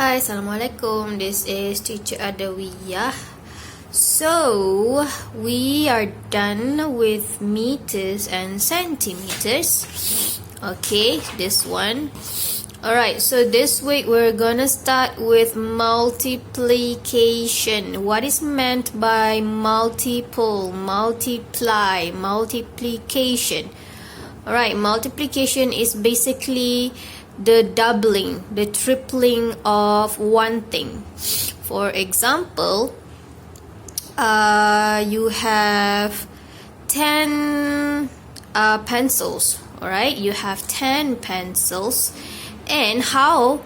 Hi, Assalamualaikum. This is Teacher Adawiyah. So, we are done with meters and centimeters. Okay, this one. Alright, so this week we're gonna start with multiplication. What is meant by multiple, multiply, multiplication? Alright, multiplication is basically the doubling, the tripling of one thing. For example, you have 10 pencils. Alright, you have 10 pencils. And how,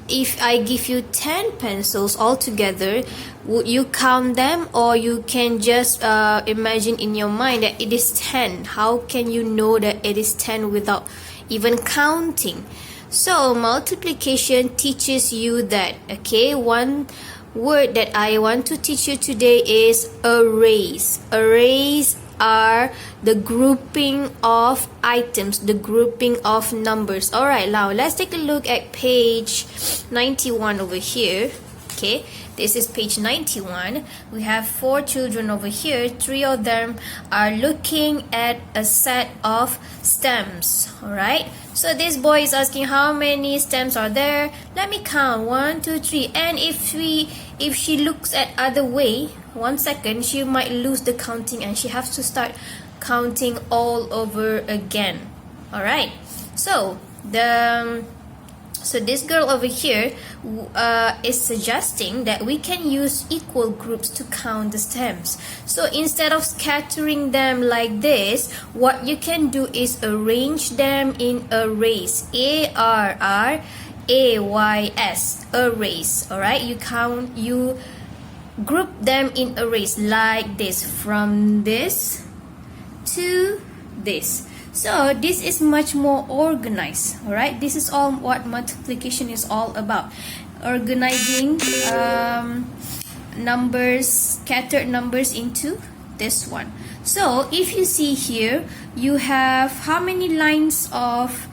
if I give you 10 pencils altogether, would you count them, or you can just imagine in your mind that it is 10? How can you know that it is 10 without even counting? So multiplication teaches you that. Okay, one word that I want to teach you today is arrays. Arrays are the grouping of items, the grouping of numbers. Alright, now let's take a look at page 91 over here. Okay, this is page 91. We have 4 children over here. 3 of them are looking at a set of stamps. Alright, so this boy is asking how many stamps are there. Let me count. 1, 2, 3. And if she looks at other way, 1 second, she might lose the counting and she has to start counting all over again. Alright, so this girl over here is suggesting that we can use equal groups to count the stamps. So instead of scattering them like this, what you can do is arrange them in arrays. A-R-R-A-Y-S, arrays. Alright, you group them in arrays like this, from this to this. So this is much more organized. Alright, this is all what multiplication is all about. Organizing numbers, scattered numbers into this one. So if you see here, you have how many lines of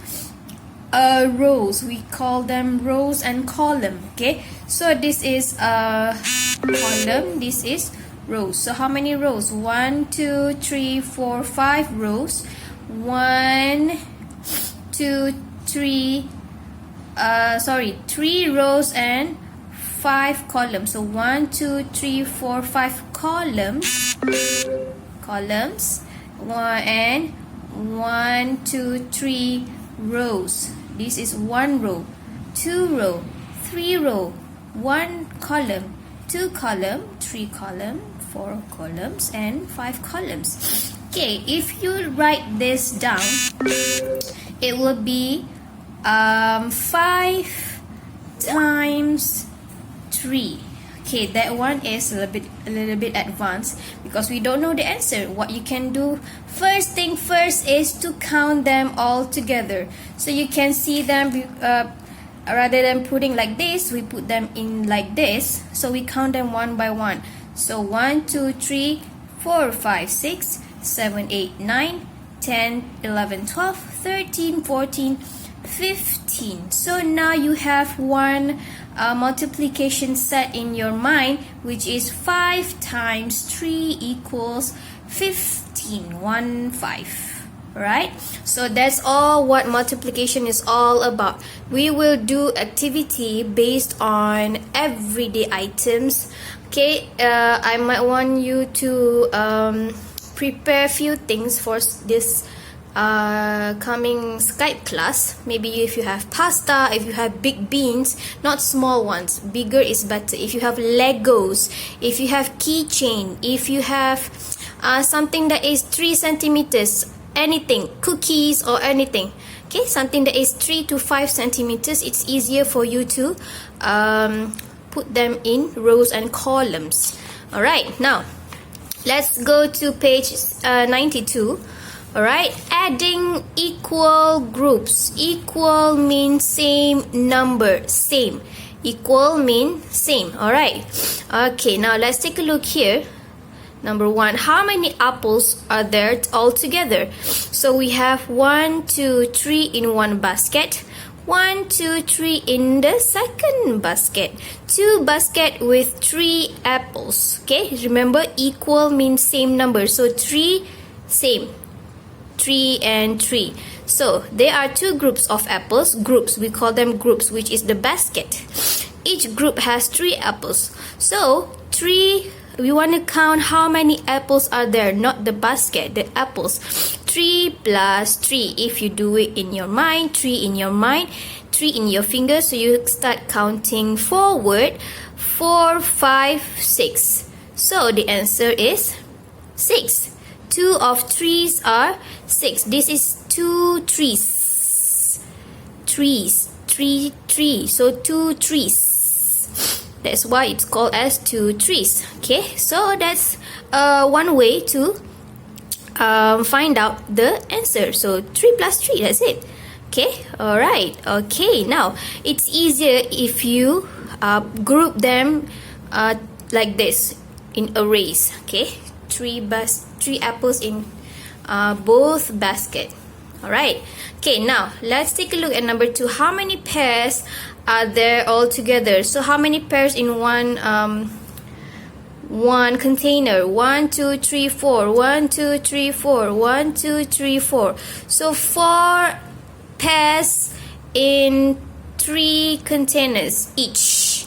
rows? We call them rows and column. Okay, so this is a column, this is rows. So how many rows? 1, 2, 3, 4, 5 rows. 1, 2, 3, 3 rows and 5 columns. So 1, 2, 3, 4, 5 columns. And 1, 2, 3 rows. This is 1 row, 2 row, 3 row, 1 column, 2 column, 3 column, 4 columns, and 5 columns. Okay, if you write this down, it will be 5 times 3. Okay, that one is a little bit advanced because we don't know the answer. What you can do, first thing first, is to count them all together. So you can see them, rather than putting like this, we put them in like this. So we count them one by one. So 1, 2, 3, 4, 5, 6, 7, 8, 9, 10, 11, 12, 13, 14, 15. So now you have one multiplication set in your mind, which is 5 times 3 equals 15. 1, 5. Right? So that's all what multiplication is all about. We will do activity based on everyday items. Okay, I might want you to prepare a few things for this coming Skype class. Maybe if you have pasta, if you have big beans, not small ones, bigger is better. If you have Legos, if you have keychain, if you have something that is 3 centimeters, anything, cookies or anything. Okay, something that is 3 to 5 centimeters, it's easier for you to put them in rows and columns. Alright, now let's go to page 92. Alright, adding equal groups. Equal means same number, same. Equal means same. Alright, okay, now let's take a look here. Number 1, how many apples are there altogether? So we have 1, 2, 3 in one basket. 1, 2, 3 in the second basket. 2 basket with 3 apples. Okay, remember equal means same number. So 3, same. 3 and 3. So there are 2 groups of apples. Groups, we call them groups, which is the basket. Each group has 3 apples. So 3, we want to count how many apples are there, not the basket, the apples. 3 plus 3. If you do it in your mind, 3 in your mind, 3 in your fingers, so you start counting forward. 4, 5, 6. So the answer is 6. 2 of 3s are 6. This is 2 trees. Trees. 3 trees. So 2 trees. That's why it's called as 2 trees. Okay, so that's one way to find out the answer. So 3 plus 3, that's it. Okay, alright. Okay, now it's easier if you group them like this in arrays. Okay, 3 apples in both basket. Alright. Okay, now let's take a look at number 2. How many pairs are there all together? So how many pairs in one container? 1, 2, 3, 4. 1, 2, 3, 4. 1, 2, 3, 4. So 4 pairs in 3 containers each.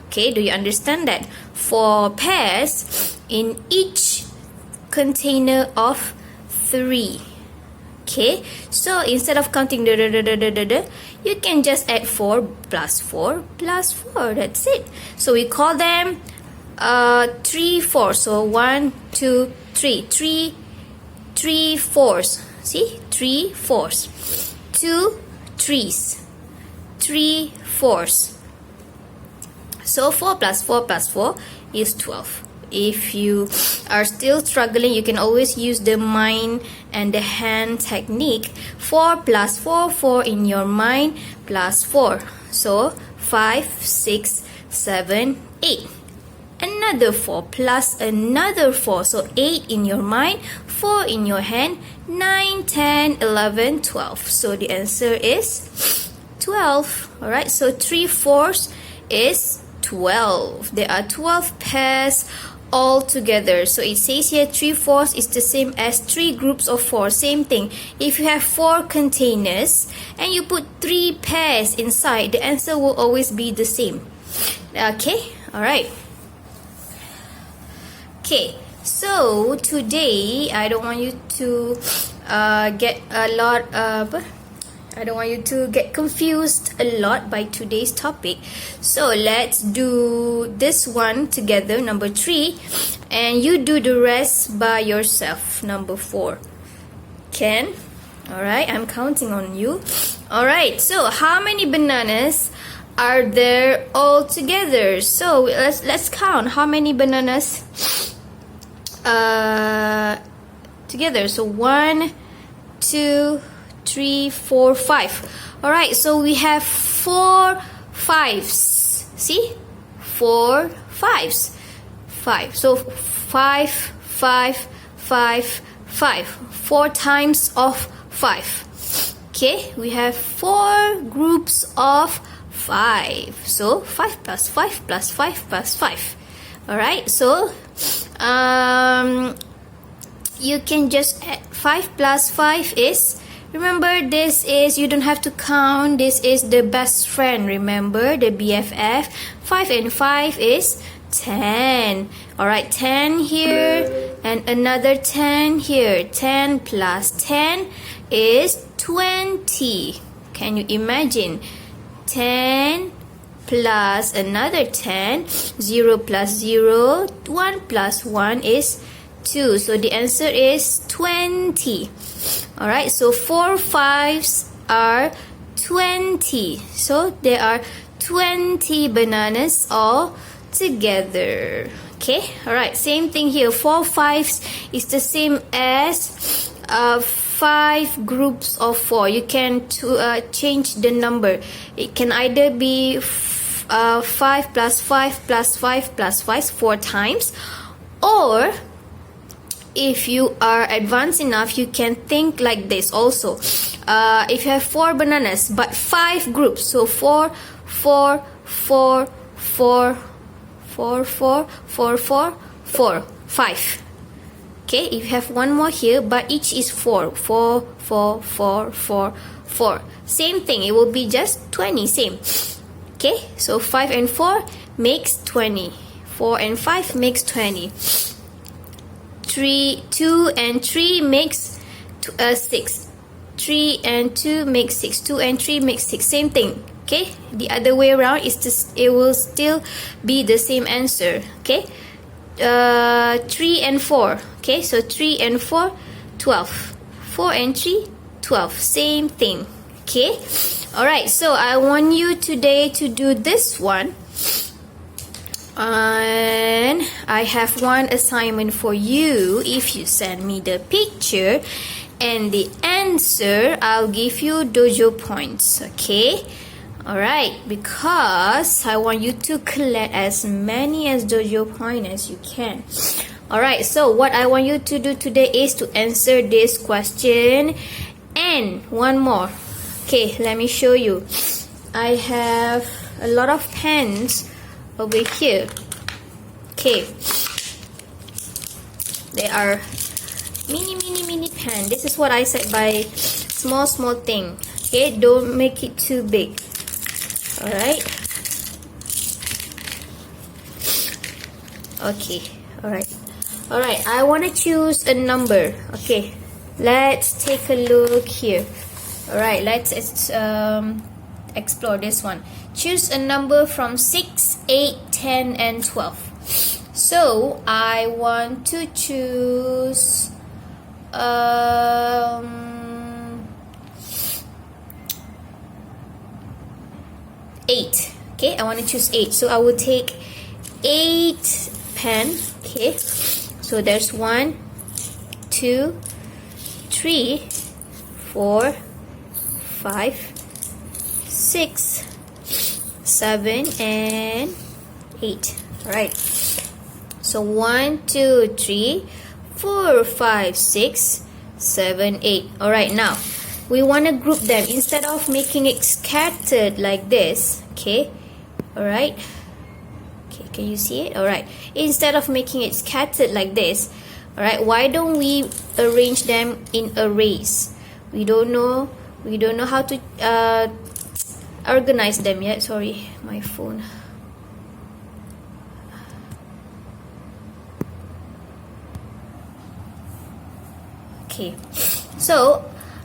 Okay, do you understand that? 4 pairs in each container of 3. Okay, so instead of counting you can just add 4 plus 4 plus 4. That's it. So we call them 3 4. So 1, 2, 3. 3 fours. See, 3 fours. 2 3s. 3 4s. So 4 plus 4 plus 4 is 12. If you are still struggling, you can always use the mind and the hand technique. 4 plus 4, 4 in your mind plus 4. So 5, 6, 7, 8. Another 4 plus another 4. So 8 in your mind, 4 in your hand, 9, 10, 11, 12. So the answer is 12. Alright, so 3 fours is 12. There are 12 pairs all together. So it says here 3 fours is the same as 3 groups of 4. Same thing. If you have 4 containers and you put 3 pairs inside, the answer will always be the same. Okay, alright. Okay, so today I don't want you to get a lot of I don't want you to get confused a lot by today's topic. So let's do this one together, number 3, and you do the rest by yourself, number 4. Can? Alright, I'm counting on you. Alright, so how many bananas are there all together? So let's count how many bananas together. So 1, 2, 3, 4, 5. Alright, so we have 4 5s. See? 4 5s. 5. So 5, 5, 5, 5. 4 times of 5. Okay, we have 4 groups of 5. So 5 plus 5 plus 5 plus 5. Alright, so you can just add 5 plus 5 is, remember this is, you don't have to count, this is the best friend, remember the BFF. 5 and 5 is 10. Alright, 10 here and another 10 here. 10 plus 10 is 20. Can you imagine? 10 plus another 10. 0 plus 0. 1 plus 1 is 2. So the answer is 20. Alright, so 4 5s are 20. So there are 20 bananas all together. Okay, alright, same thing here. 4 5s is the same as 5 groups of 4. You can change the number. It can either be 5 plus 5 plus 5 plus 5 4 times, or if you are advanced enough, you can think like this also. If you have 4 bananas but 5 groups, so 4 4 4 4 4 4 4 4 4 5. Okay, if you have one more here, but each is 4 4 4 4 4 4, same thing, it will be just 20, same. Okay, so 5 and 4 makes 20, 4 and 5 makes 20, 2 and 3 makes 6, 3 and 2 makes 6, 2 and 3 makes 6, same thing. Okay, the other way around is just, it will still be the same answer. Okay, 3 and 4. Okay, so 3 and 4, 12, 4 and 3, 12, same thing. Okay, alright, so I want you today to do this one, and I have one assignment for you. If you send me the picture and the answer, I'll give you dojo points. Okay, alright, because I want you to collect as many as dojo points as you can. Alright, so what I want you to do today is to answer this question and one more. Okay, let me show you. I have a lot of pens over here. Okay, they are mini pen. This is what I said by small thing. Okay, don't make it too big. Alright. Okay, alright, I want to choose a number. Okay, let's take a look here. Alright, let's explore this one. Choose a number from 6, 8, 10 and 12. So I want to choose 8. Okay, I want to choose 8. So I will take 8 pen. Okay, so there's 1, 2, 3, 4, 5, 6, 7 and 8. Alright, so 1, 2, 3, 4, 5, 6, 7, 8. Alright, now we want to group them instead of making it scattered like this. Okay, alright, okay, can you see it? Alright, instead of making it scattered like this, alright, why don't we arrange them in arrays? We don't know how to organize them yet. Sorry, my phone. Okay, so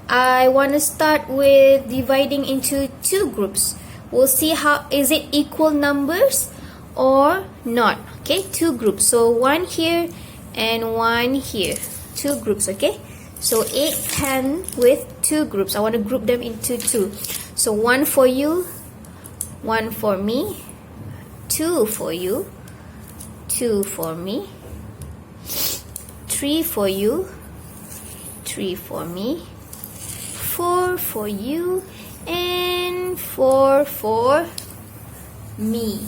I want to start with dividing into 2 groups. We'll see how is it equal numbers or not. Okay, 2 groups. So 1 here and 1 here. 2 groups. Okay, so 8 pen with 2 groups. I want to group them into 2. So 1 for you, 1 for me, 2 for you, 2 for me, 3 for you, 3 for me, 4 for you, and 4 for me.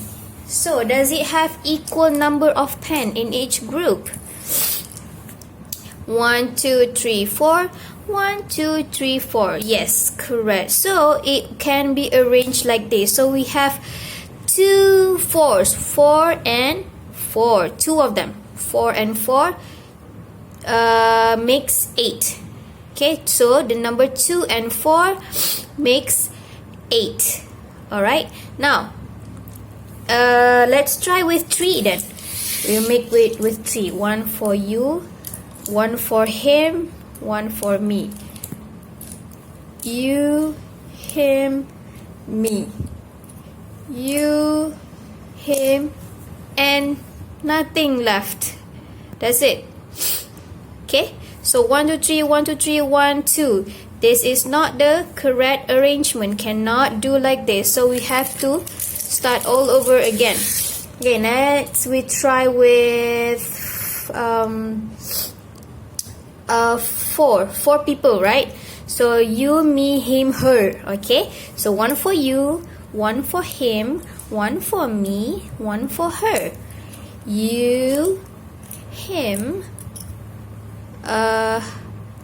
So does it have equal number of pen in each group? 1, 2, 3, 4. 1, 2, 3, 4. Yes, correct. So it can be arranged like this. So we have 2 4s, 4 and 4. 2 of them, 4 and 4 makes 8. Okay, so the number 2 and 4 makes 8. Alright, now let's try with 3 then. We'll make with 3. 1 for you, 1 for him, 1 for me. You, him, me. You, him, and nothing left. That's it. Okay, so 1, 2, 3, 1, 2, 3, 1, 2. This is not the correct arrangement. Cannot do like this. So we have to start all over again. Okay, next we try with 4 people, right? So you, me, him, her. Okay, so 1 for you, 1 for him, 1 for me, 1 for her. You, him,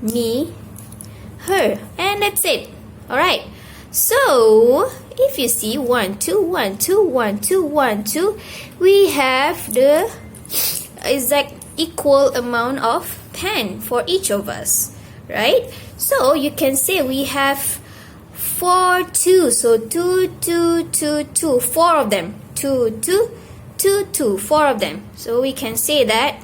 me, her, and that's it. Alright, so if you see 1 2 1 2 1 2 1 2, we have the exact equal amount of pen for each of us, right? So you can say we have 4 2, so 2 2 2 2, 4 of them, 2 2 2 2, 4 of them. So we can say that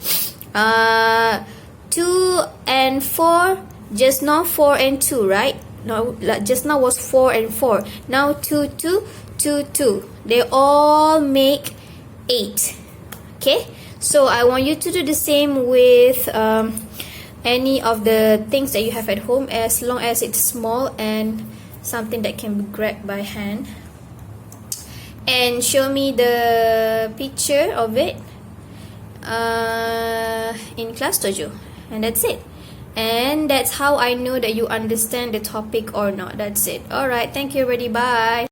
2 and 4, just now 4 and 2, right? No, just now was 4 and 4. Now 2 2 2 2, they all make 8. Okay, so I want you to do the same with any of the things that you have at home, as long as it's small and something that can be grabbed by hand. And show me the picture of it in class dojo, and that's it. And that's how I know that you understand the topic or not. That's it. Alright, thank you everybody, bye.